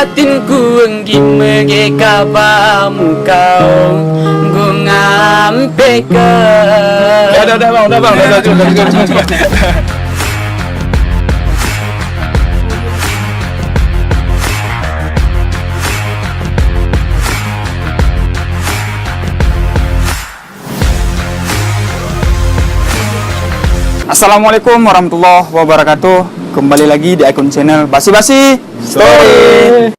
batinku enggime ge kabamu kau gue ngampe ke. Udah bang, cukup. Assalamualaikum warahmatullahi wabarakatuh. Kembali lagi di akun channel Basi Basi Story.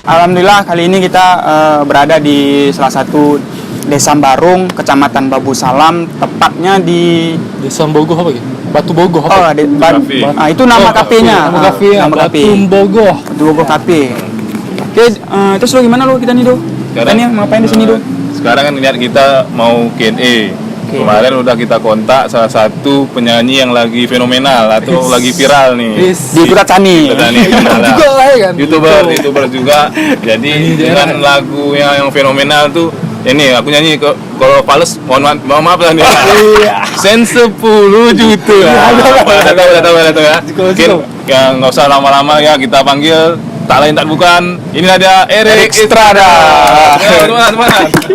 Alhamdulillah kali ini kita berada di salah satu Desa Barung, Kecamatan Babu Salam, tepatnya di Desa Bogoh apa gitu? Batu Bogoh Oh, apa? itu nama kafenya. Nama kafe. Batu Bogoh. Batu Bogoh Cafe. Oke, terus lo gimana lo kita nih do? Kita nih ngapain di sini do? Sekarang kan niat kita mau Q&A. Kemarin udah kita kontak salah satu penyanyi yang lagi fenomenal atau lagi viral nih. Di Kutat Tani. Juga lah ya kan. YouTuber juga. Jadi dengan lagu yang fenomenal tuh ini aku nyanyi kalau fals mohon maaf lah nih. Sen 10 juta. Udah tahu ya. Mungkin ya nggak usah lama-lama ya, kita panggil tak lain tak bukan. Ini ada Erik Estrada. Teman-teman.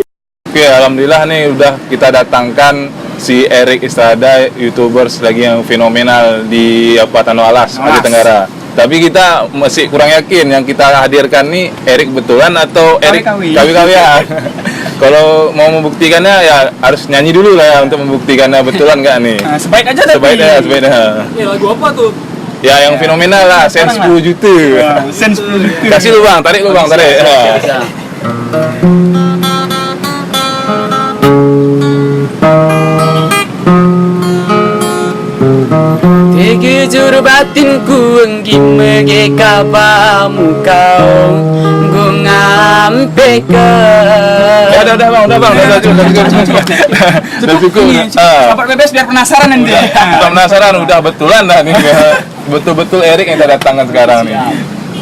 Oke, alhamdulillah nih udah kita datangkan si Erik Estrada, YouTubers lagi yang fenomenal di Tanah Alas, Aceh Tenggara. Tapi kita masih kurang yakin yang kita hadirkan nih Erik betulan atau Erik kawi-kawi ya. Kalau mau membuktikannya ya harus nyanyi dulu lah ya untuk membuktikannya betulan nggak nih. Nah, sebaik aja tapi. Sebaiknya. Ya lagu apa tuh? Ya yang fenomenal lah, Sen 10 juta. Sen 10 juta. Kasih lu bang, tarik. Jujur batinku enggime ge kabamu kau gue ngampe ke. Udah cukup. Sahabat bebas biar penasaran nanti. Penasaran udah betulan dah nih. Betul-betul Erik yang kita datangkan sekarang nih.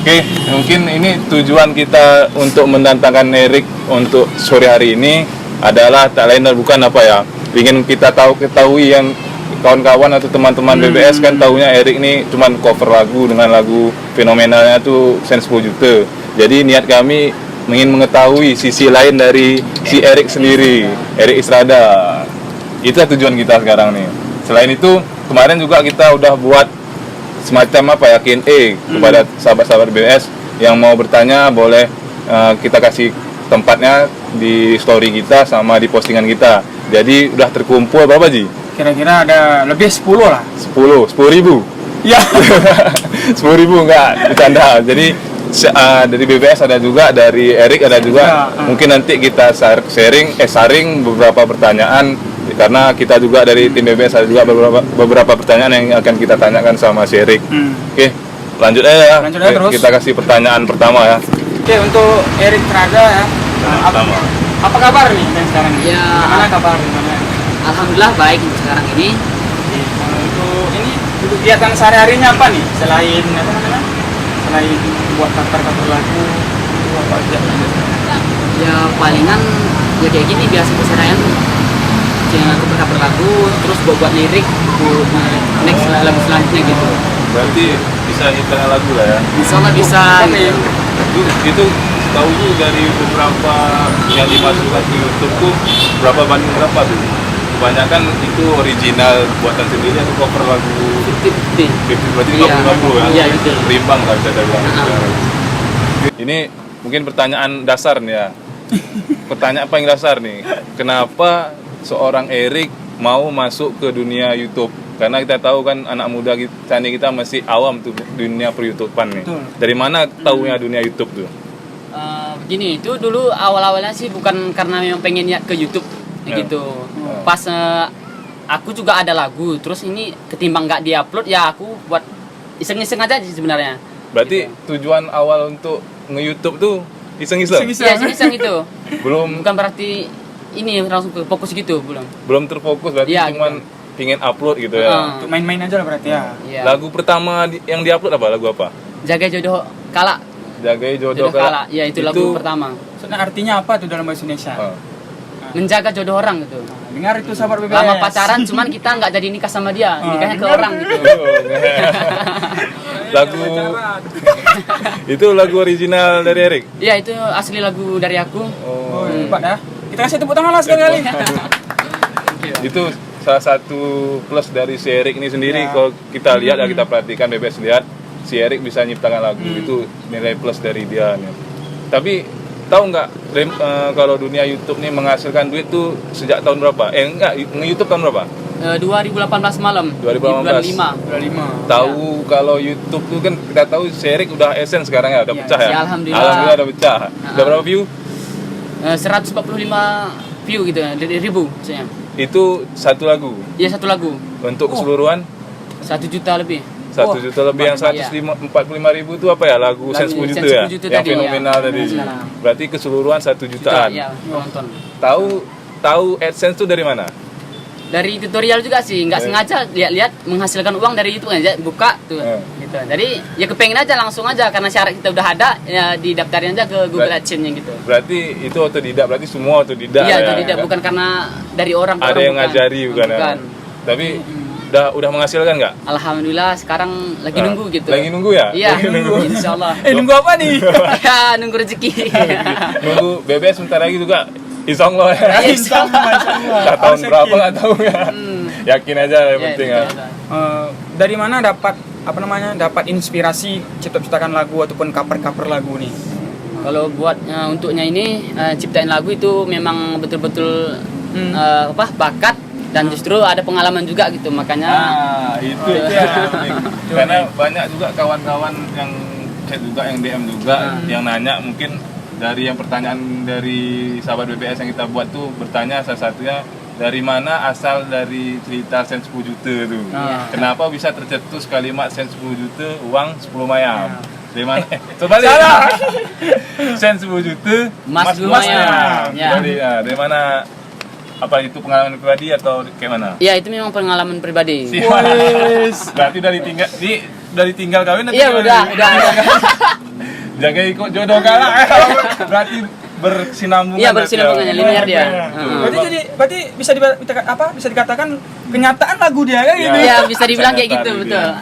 Oke, mungkin ini tujuan kita untuk mendatangkan Erik untuk sore hari ini adalah tak lain dan bukan apa ya. Ingin kita ketahui yang kawan-kawan atau teman-teman BBS kan tahunya Erik ini cuman cover lagu dengan lagu fenomenalnya tuh Sen 10 juta. Jadi niat kami ingin mengetahui sisi lain dari si Erik sendiri, Erik Estrada. Itulah tujuan kita sekarang nih. Selain itu, kemarin juga kita udah buat semacam apa ya, Q&A kepada sahabat-sahabat BBS yang mau bertanya boleh kita kasih tempatnya di story kita sama di postingan kita. Jadi udah terkumpul berapa Ji? Kira-kira ada lebih 10 lah. 10 ribu. Ya. 10 ribu enggak, bercanda. Jadi dari BBS ada juga, dari Erik ada juga. Mungkin nanti kita saring beberapa pertanyaan karena kita juga dari tim BBS ada juga beberapa pertanyaan yang akan kita tanyakan sama si Erik. Oke, lanjut aja ya. Terus. Kita kasih pertanyaan pertama ya. Oke, untuk Erik Estrada ya. Apa kabar nih sekarang? Ya. Gimana kabar? Alhamdulillah baik untuk sekarang ini. Untuk kegiatan sehari-harinya apa nih? Selain buat cover lagu, itu apa aja? Ya palingan ya kayak gini biasa keseharian. Jangan aku cover lagu, terus buat lirik buat next lagu selanjutnya gitu. Berarti bisa nyetel lagu lah ya. Insyaallah bisa. Itu tahu dari beberapa yang dimasukkan ke YouTube tuh berapa banding berapa tuh? Kebanyakan itu original buatan sendiri atau cover lagu 50-50. Berarti 50-50 ya? Iya, betul. Rimbang lah bisa bilang. Ini mungkin pertanyaan dasar nih ya. Pertanyaan paling dasar nih. Kenapa seorang Erik mau masuk ke dunia YouTube? Karena kita tahu kan anak muda kita masih awam tuh dunia per-YouTubean nih. Betul. Dari mana tahunya dunia YouTube tuh? Begini, itu dulu awal-awalnya sih bukan karena memang pengen niat ke YouTube gitu. Pas aku juga ada lagu, terus ini ketimbang nggak diupload ya aku buat iseng-iseng aja sih sebenarnya. Berarti tujuan awal untuk nge-YouTube tuh iseng-iseng? Iya, iseng-iseng itu. Bukan berarti ini langsung ke fokus gitu, belum terfokus, berarti ya, cuman gitu. Pingin upload gitu ya. Untuk main-main aja lah berarti ya. Iya. Lagu pertama yang diupload apa? Lagu apa? Jaga Jodoh Kala. Jagai Jodoh Kala. Ya itu lagu pertama. Sebenarnya artinya apa tuh dalam bahasa Indonesia? Menjaga jodoh orang gitu. Dengar itu sahabat BBS. Lama pacaran, cuman kita nggak jadi nikah sama dia, nikahnya ke orang gitu. Lagu itu lagu original dari Erik. Iya, itu asli lagu dari aku. Oh, hebat ya. Kita kasih tepuk tangan lah sekali-kali. Itu salah satu plus dari si Erik ini sendiri. Kalau kita lihat ya, kita perhatikan BBS lihat si Erik bisa nyiptakan lagu, itu nilai plus dari dia nih. Tapi tahu nggak kalau dunia YouTube nih menghasilkan duit tuh sejak tahun berapa? Nge-YouTube tahun berapa? 2018 malam. 2018. Bulan 5. Tahu kalau YouTube tuh kan kita tahu si Erik udah Essence sekarang ya, udah pecah ya. Ya, alhamdulillah. Udah pecah. Udah berapa view? 145 view gitu ya, dari ribu maksudnya. Itu satu lagu. Iya, satu lagu. Untuk keseluruhan 1 juta lebih. 1 juta lebih, yang 145.000 itu apa ya, lagu Sense 10 juta ya, yang tadi, fenomenal ya. tadi. Sekarang. Berarti keseluruhan 1 jutaan. Iya, penonton. Tahu AdSense tuh dari mana? Dari tutorial juga sih, nggak sengaja lihat-lihat menghasilkan uang dari YouTube aja, buka tuh. Gitu. Jadi ya kepengen aja langsung aja, karena syarat kita udah ada, ya didaftarin aja ke Google AdSense-nya gitu. Berarti itu otodidak, berarti semua otodidak. Iya, ya, otodidak, ya? bukan karena dari orang ke Ada orang, yang bukan. ngajari bukan ya? Tapi udah menghasilkan nggak? Alhamdulillah sekarang lagi nunggu gitu. Lagi nunggu ya? Iya, Lagi nunggu. insyaallah. Nunggu apa nih? Ya, nunggu rezeki. Nunggu BBS sebentar lagi juga. Insyaallah ya. Iya, insyaallah. Nggak tahun berapa nggak tahu ya. Yakin aja yang penting ya. Dari mana dapat dapat inspirasi ciptakan lagu ataupun cover lagu nih? Kalau buat untuknya ini ciptain lagu itu memang betul-betul bakat, dan justru ada pengalaman juga gitu, makanya itu ya. Karena banyak juga kawan-kawan yang chat juga, yang DM juga, yang nanya, mungkin dari yang pertanyaan dari sahabat BBS yang kita buat tuh bertanya salah satunya, dari mana asal dari cerita Sense 10 juta tuh? Kenapa bisa tercetus kalimat Sense 10 juta, uang 10 mayam? Dari mana? Coba lihat. Sense 10 juta, Mas 10 mayam. Ya. Dari mana? Apa itu pengalaman pribadi atau kayak mana? Iya, itu memang pengalaman pribadi. Berarti dari tinggal kawin atau Iya, gimana? udah. Jaga ikut jodoh kalah. Berarti bersinambungan. Iya, bersinambungannya linear dia. Berarti bisa dikatakan kenyataan lagu dia kan gitu. Iya, bisa dibilang kayak gitu, betul.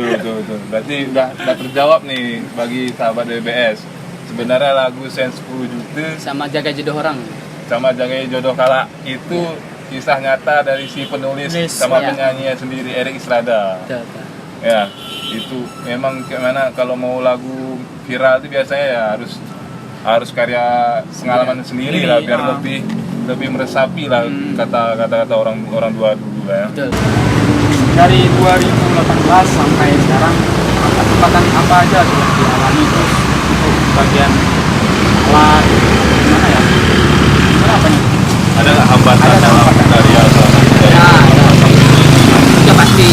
Betul. Berarti udah terjawab nih bagi sahabat BBS. Sebenarnya lagu Sense 10 juta Sama Jaga Jodoh Orang. sama Jaga Jodoh Kala itu kisah nyata dari si penulis sama penyanyi sendiri, Erik Estrada. Betul. Ya, itu memang gimana kalau mau lagu viral itu biasanya ya harus karya pengalaman sendiri lah, biar lebih meresapi lah kata-kata orang dua dulu lah ya. Betul. Dari 2018 sampai sekarang hambatan apa aja sudah dialami, terus untuk bagian alat gimana ya? Apa nih? Ada nggak hambatan dalam karya selama ini? Ya pasti.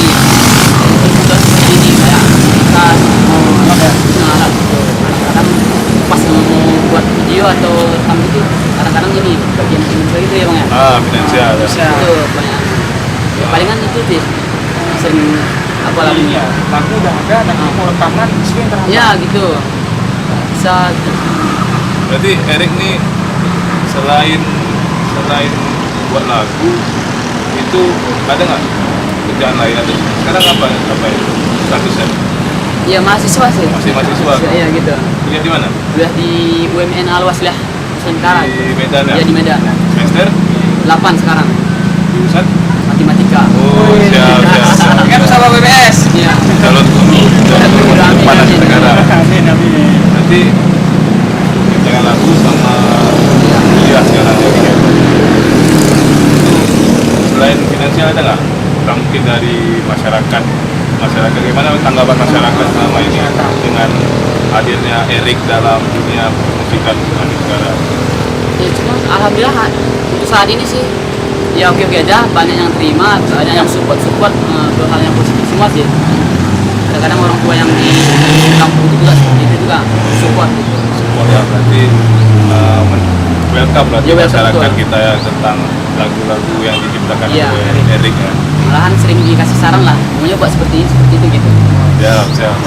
Terus ini kayak kita alat gitu. Kadang pas mau buat video atau rekam itu, kadang-kadang ini bagian finansial itu ya bang ya. Finansial. Itu banyak. Ya, palingan itu sih sering apa lagunya. Lagu udah ada dan mau rekaman itu yang terhambat. Ya gitu. Bisa. Berarti Erik nih selain buat lagu itu ada nggak kerjaan lain atau sekarang apa ya statusnya? Ya mahasiswa sih. Masih mahasiswa? Iya gitu. Kuliah di mana? Udah di UMN Alwas lah, Nusantara. Di Medan ya? Iya di Medan. Semester 8 sekarang. jurusan? Matematika. Oh siap. Kan sama BBS. Iya. Calon guru panas negara. Nanti jangan lagu sama kuliah sekarang ya. Selain finansial ada nggak? Mungkin dari masyarakat gimana tanggapan masyarakat selama ini dengan hadirnya Erik dalam dunia musikan negara? Ya cuma alhamdulillah untuk saat ini sih ya oke aja, banyak yang terima, banyak yang support untuk hal yang positif semua sih. Kadang-kadang orang tua yang di kampung itu juga seperti itu juga support gitu. Support ya, berarti welcome berarti Ya, welcome, masyarakat betul. kita ya tentang lagu-lagu yang diciptakan Iya. oleh Erik ya. Malahan sering dikasih saran lah, maunya buat seperti itu gitu. Siap.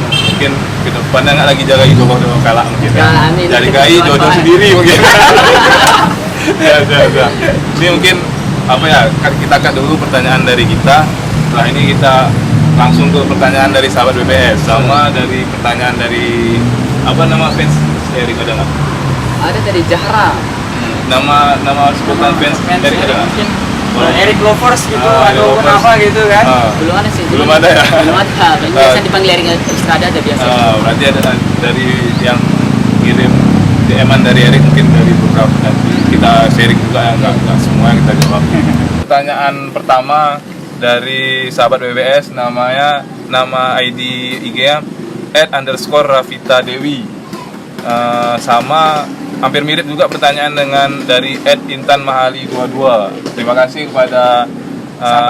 Mungkin ke depannya nggak lagi jaga jodoh kalah mungkin ya. Ya, amin. Dari KAI jodoh Doain. sendiri mungkin. Siap. Ini mungkin apa ya, kita cut dulu pertanyaan dari kita. Setelah ini kita langsung ke pertanyaan dari sahabat BBS sama dari pertanyaan dari apa nama fans Erik ada nggak? Ada dari Zahra. Nama sebutan fans Erik ada nggak? Mungkin Erik Lovers gitu atau Lovers. apa gitu kan. Belum ada sih. Belum ada ya? Belum ada. Biasa dipanggil Erik Estrada aja biasa. Berarti ada dari yang kirim DM-an dari Erik, mungkin dari beberapa nanti kita sharing juga ya, nggak semua kita jawab. Pertanyaan pertama dari sahabat BBS, nama ID IG-nya @_Rafita Dewi. Sama hampir mirip juga pertanyaan dengan dari @Intan Mahali 22. Terima kasih kepada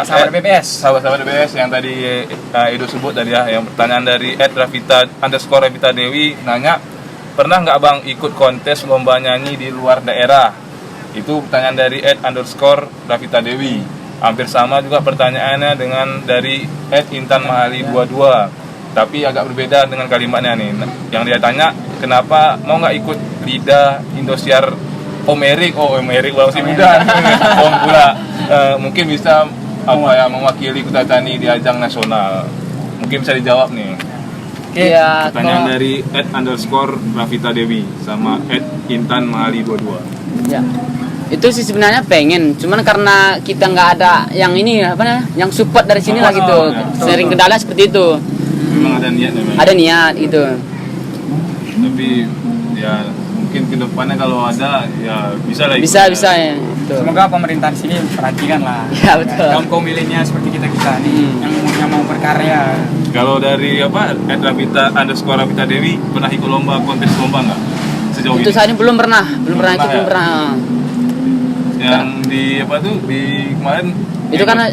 Sahabat BBS. sahabat-sahabat BBS yang tadi Edo sebut tadi ya. Yang pertanyaan dari @Rafita Dewi nanya, pernah nggak Bang ikut kontes lomba nyanyi di luar daerah? Itu pertanyaan dari @_Rafita Dewi. Hampir sama juga pertanyaannya dengan dari @Intan Mahali 22. Tapi agak berbeda dengan kalimatnya nih. Yang dia tanya, kenapa mau nggak ikut Lida Indosiar Om Erik? Oh, Om Erik masih muda. Om pula. Mungkin bisa apa ya, mewakili Kuta Tani di ajang nasional. Mungkin bisa dijawab nih. Iya, Pertanyaan dari @_Rafita Dewi sama @Intan Mahali 22. Ya. Itu sih sebenarnya pengen, cuman karena kita nggak ada yang ini apa namanya, yang support dari sini lah gitu. ya. Sering kendala seperti itu. Memang ada niat memang. Ada niat gitu. Tapi ya mungkin kedepannya kalau ada ya bisa lah. Bisa ya. Gitu. Semoga pemerintahan sini perhatikan lah. Ya, betul. Kaum milenial seperti kita nih yang mau berkarya. Kalau dari apa @Rafita Dewi pernah ikut kontes lomba nggak sejauh Itu ini? saya ini belum pernah ikut, ya? belum pernah. Yang di apa tuh di kemarin Itu karena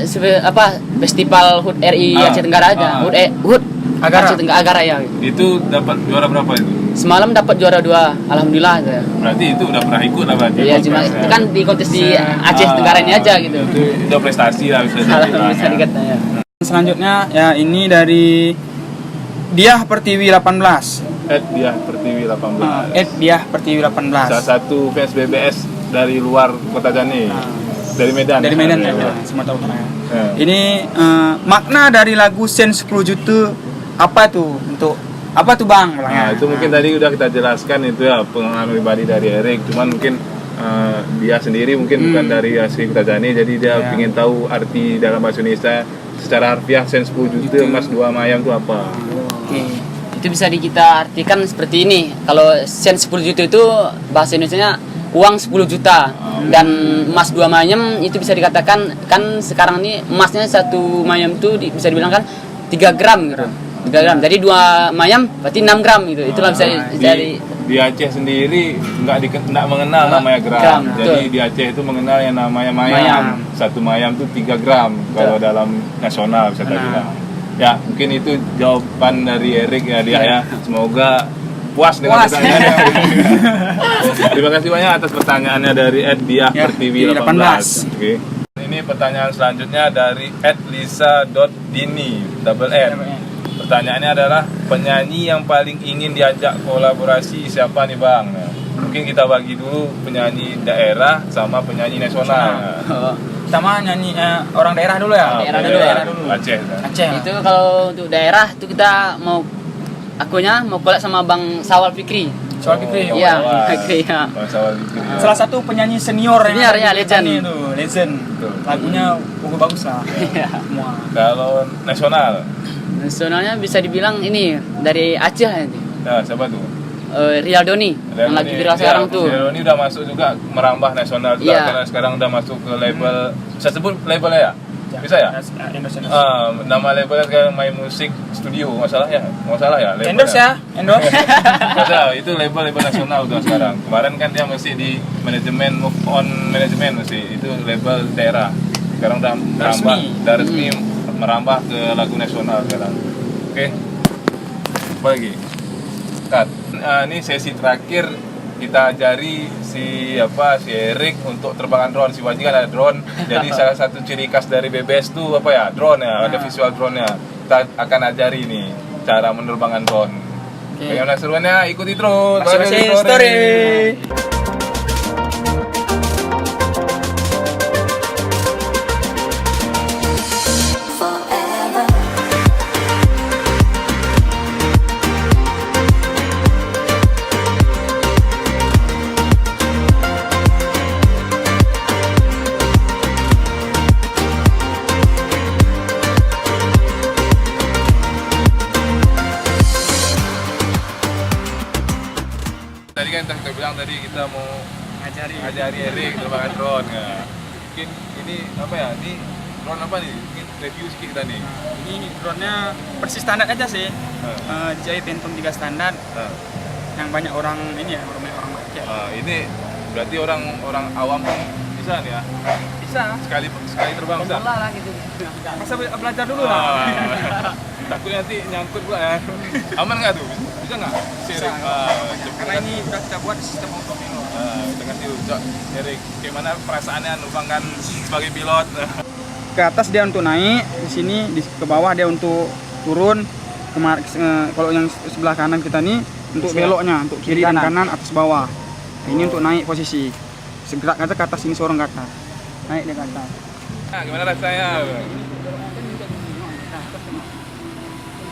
apa festival HUT RI Aceh Tenggara aja. HUT Agara. Aceh Tenggara Agara ya. itu dapat juara berapa itu? Semalam dapat juara 2. Alhamdulillah. Berarti itu udah pernah ikut lah berarti. Iya, cuma itu kan di kontes di Aceh Tenggara ini aja gitu. Itu udah prestasi lah bisa dibilang. Bisa dikata ya. Selanjutnya ya ini dari Diah Pertiwi 18. Diah Pertiwi 18. Diah Pertiwi 18. Salah satu fans BBS dari luar Kota Jani. Dari Medan. Dari Medan ya, Sumatera Utara. Ini makna dari lagu Sen 10 Juta apa tuh? Untuk apa tuh Bang? Nah, itu mungkin tadi udah kita jelaskan itu ya pengalaman pribadi dari Erik. Cuman mungkin dia sendiri mungkin bukan dari asli Kota Jani, jadi dia ingin tahu arti dalam bahasa Indonesia secara harfiah Sen 10 Juta emas 2 mayam itu apa? Oke. Itu bisa kita artikan seperti ini. Kalau sen 10 juta itu bahasa Indonesianya uang 10 juta dan emas 2 mayam itu bisa dikatakan kan sekarang ini emasnya 1 mayam itu bisa dibilang kan 3 gram gitu. 3 gram. Jadi 2 mayam berarti 6 gram gitu. Itulah bisa dari di Aceh sendiri nggak mengenal namanya gram. Jadi betul. di Aceh itu mengenal yang namanya mayam. 1 mayam itu 3 gram kalau dalam nasional bisa kita bilang. Ya, mungkin itu jawaban dari Erik ya dia ya. Semoga puas dengan pertanyaannya. Terima kasih banyak atas pertanyaannya dari @Diah Pertiwi 18. Oke. Ini pertanyaan selanjutnya dari @lisa.dini double N. Pertanyaannya adalah penyanyi yang paling ingin diajak kolaborasi siapa nih Bang? Nah, mungkin kita bagi dulu penyanyi daerah sama penyanyi nasional. Pertama nyanyi orang daerah dulu ya. Daerah dulu. Aceh. Itu kalau untuk daerah itu kita mau mau collab sama Bang Sawal Fikri. Sawal Fikri. Iya, Fikri ya. Bang Sawal Fikri. Salah satu penyanyi senior Senior ya, di legend. itu, legend. Lagunya bagus lah. Iya. Semua. Kalau nasional, Nasionalnya bisa dibilang ini dari Aceh ini. nah siapa tuh? Rial Doni yang lagi viral sekarang tuh. Rial Doni udah masuk juga merambah nasional juga karena sekarang udah masuk ke label. Bisa sebut labelnya ya? Bisa ya? Nama labelnya sekarang My Music Studio, nggak salah ya? Endorse ya? Endorse? Itu label nasional udah sekarang. Kemarin kan dia masih di manajemen Move On Manajemen masih itu label daerah. Sekarang udah merambah, udah resmi merambah ke lagu nasional sekarang. Oke. Apa lagi? Cut. Ini sesi terakhir kita ajari si Erik untuk terbangan drone. Si Waji kan ada drone. Jadi salah satu ciri khas dari BBS tuh apa ya? Drone ya, ada visual drone-nya. Kita akan ajari nih cara menerbangkan drone. Bagaimana seruannya? Ikuti terus. Masing-masing story. kan kita bilang tadi kita mau ngajari Erik terbangkan drone. Nah, mungkin ini apa ya? Ini drone apa nih? Mungkin review sedikit kita nih. Ini drone-nya persis standar aja sih. DJI Phantom 3 standar. Yang banyak orang ini ya, orang pakai. Ini berarti orang awam pun bisa nih ya. Bisa. Sekali terbang bisa. Pemula lah gitu. Masa belajar dulu lah. Takutnya nanti nyangkut pula ya. Aman nggak tuh? Bisa nggak? Bisa. Karena ini udah kita buat sistem autopilot. Kita kasih Cok Erik, gimana perasaannya numpangkan sebagai pilot? Ke atas dia untuk naik, di sini ke bawah dia untuk turun. Kalau yang sebelah kanan kita nih untuk beloknya, untuk kiri dan kanan, atas bawah. Ini untuk naik posisi. Segerak aja ke atas, ini seorang ke atas. Naik dia ke atas. Nah, gimana rasanya?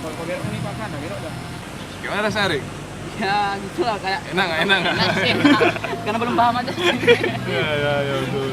Kalau belok ini Pak kanan, belok dah. Gimana rasanya Erik? Ya gitu lah kayak Enak nggak? enak sih. Karena belum paham aja. Ya, betul.